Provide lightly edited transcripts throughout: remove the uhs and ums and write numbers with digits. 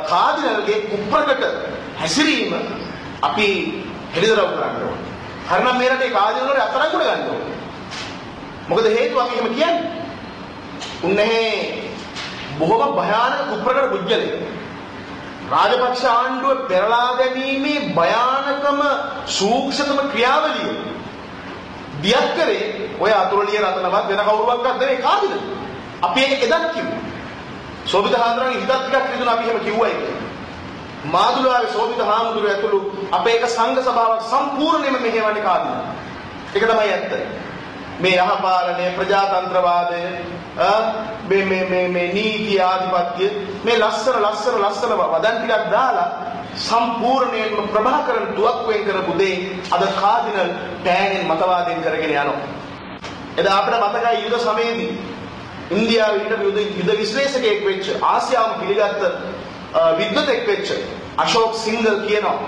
කාදිනල්ගේ කුප්‍රකට හැසිරීම අපි හෙළිදරව් කරන්න ඕනේ. හරිනම් මේ රටේ කාදිනල් වල අත්අඩංගුවට ගන්න ඕනේ. මොකද හේතුව අපි එහෙම කියන්නේ. උන්නේ බොහොම භයානක කුප්‍රකට පුජ්‍යලේ. රාජපක්ෂ ආණ්ඩුව පෙරලා දැමීමේ භයානකම සූක්ෂමම ක්‍රියාවලිය දියත් කරේ ඔය අතුරුලිය රතනවත් වෙන කවුරුවක්වත් නෙවෙයි කාදිනල්. අපි ඒක එදත් කිව්වා. සෝබිත හාමුදුරන්ගේ හිතත් ටිකක් රිදුණා අපි එහෙම කිව්වයි කියලා. මාදුලාවේ සෝබිත හාමුදුරුවෝ ඇතුළු අපේ එක සංඝ සභාවක් සම්පූර්ණයෙන්ම මෙහෙවන්නේ කාදිනල්. ඒක තමයි ඇත්ත. මේ යහපාලනය ප්‍රජාතන්ත්‍රවාදය මේ නීති ආධිපත්‍ය මේ ලස්සන වදන් ටිකක් දාලා සම්පූර්ණයෙන්ම ප්‍රභාකරන් දුක්වෙන් කරපු දේ අද කාදිනල් පෑනෙන් මතවාදයෙන් කරගෙන යනවා. එදා අපිට මතකයි යුද සමයේදී ඉන්දියාවේ යුද විශ්ලේෂකයෙක් වෙච්ච ආසියාවම පිළිගත්ත විද්වතෙක් වෙච්ච අශෝක් සිංගල් කියනවා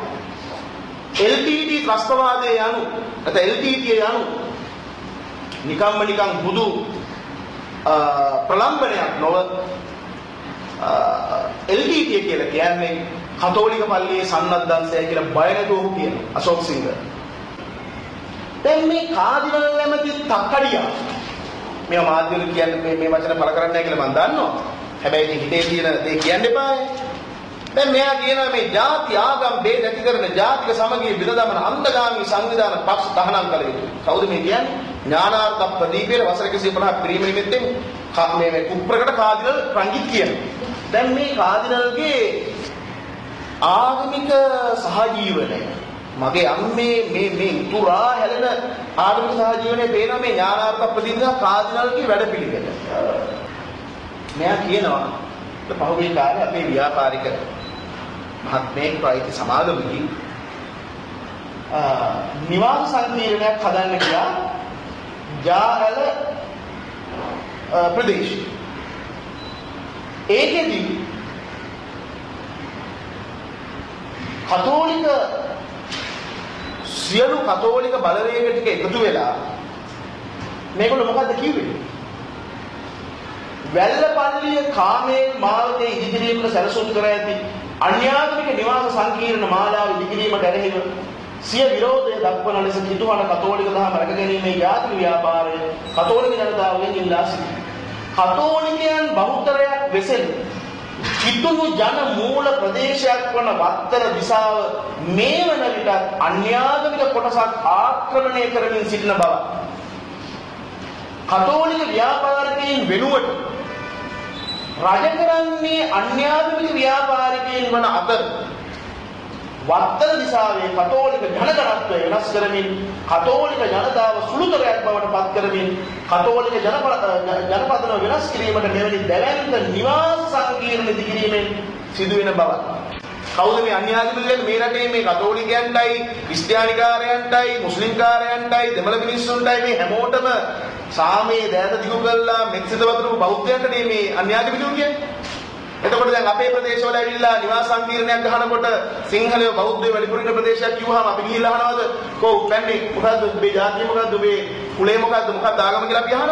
LTT ත්‍රස්තවාදයේ යනු නැත්නම් LTT යනු නිකන් බුදු ප්‍රලම්බනයක් නොව LTT කියලා කියන්නේ කතෝලික පල්ලියේ සන්නද්ධාංශය කියලා බය නැතුව කියන අශෝක් සිංගල්. දැන් මේ කාදිනල් නැමැති තක්කඩියා මේ මාධ්‍යවල කියන්නේ මේ වචන පළ කරන්නේ නැහැ කියලා මම දන්නවා. හැබැයි මේ හිතේ තියෙන දේ කියන්න එපායි. දැන් මෙයා කියනවා මේ ಜಾති ආගම් ભેද ඇති කරන ජාතික සමගිය බිඳදමන අන්ධගාමී සංවිධාන පක්ෂ තහනම් කළ යුතුයි. කවුද මේ කියන්නේ? ඥානාර්ථ ප්‍රදීපයේ වසර 150ක් පිරීම නිමිත්තෙන් මේ කුප්‍රකට කාදිනල් රංගිත් කියනවා. දැන් මේ කාදිනල්ගේ ආගමික සහජීවනය මගේ අම්මේ මේ උතුරා හැලෙන ආගමික සහජීවනයේ පේන මේ ඥානාර්ථ ප්‍රදීපක කාදිනල්ගේ වැඩපිළිවෙල. මෙයා කියනවා පහුගිය කාලේ අපේ ව්‍යාපාරික මහත්මයෙක් ප්‍රයිති සමාගමකින් නිවාස සංකීර්ණයක් හදන්න ගියා ජාඇල ප්‍රදේශ. ඒකෙදි කතෝලික සියලු කතෝලික බලවේග ටික එකතු වෙලා මේගොල්ලෝ මොකද්ද කිව්වේ? වැල්ලපල්ලිය කාමේ මාවතේ ඉදිකිරීමට සැලසුම් කර ඇති අන්‍යාගමික නිවාස සංකීර්ණ මාලාව ඉදිකිරීමට ඇරෙහිව සිය විරෝධය දක්වන ලෙස කිතුහන කතෝලික දහම රැකගැනීමේ ජාතික ව්‍යාපාරය කතෝලික ජනතාවගෙන් ඉල්ලා සිටිනවා. කතෝලිකයන් බහුතරයක් වෙසෙන කිතුණු ජන මූල ප්‍රදේශයක් වන වත්තර දිසාව මේ වන විට අන්‍යාගමික කොටසක් ආක්‍රමණය කරමින් සිටින බව කතෝලික ව්‍යාපාරිකයන් වෙනුවට රජ කරන්නේ අන්‍යාගමික ව්‍යාපාරිකයන් වන අතර වත්තර දිසාවේ කතෝලික ජනගණත්වය වෙනස් කරමින් කතෝලික ජනතාව සුළුතරයක් බවට පත් කරමින් කතෝලික ජනපදන වෙනස් කිරීමට මෙවැනි දැවැන්ත නිවාස සංකීර්ණ ඉදිකිරීමෙන් සිදුවෙන බව. කවුද මේ අන්‍යාගමිකයන් මේ රටේ මේ කතෝලිකයන්ටයි ක්‍රිස්තියානිකාරයන්ටයි මුස්ලිම්කාරයන්ටයි දෙමළ මිනිස්සුන්ටයි මේ හැමෝටම සාමයේ දෑත දිගු කළා මෙක්සිත වතුරු බෞද්ධයන්ට මේ අන්‍යාගමිකයෝ කියන්නේ. එතකොට දැන් අපේ ප්‍රදේශවල ඇවිල්ලා නිවාස සංකීර්ණයක් ගහනකොට සිංහලයෝ බෞද්ධයෝ වැඩිපුර ඉන්න ප්‍රදේශයක් කිව්වහම අපි ගිහිල්ලා අහනවාද කො උපන්නේ මොකද්ද ඔබේ ජාතිය මොකද්ද ඔබේ කුලය මොකද්ද ආගම කියලා අපි අහනවා.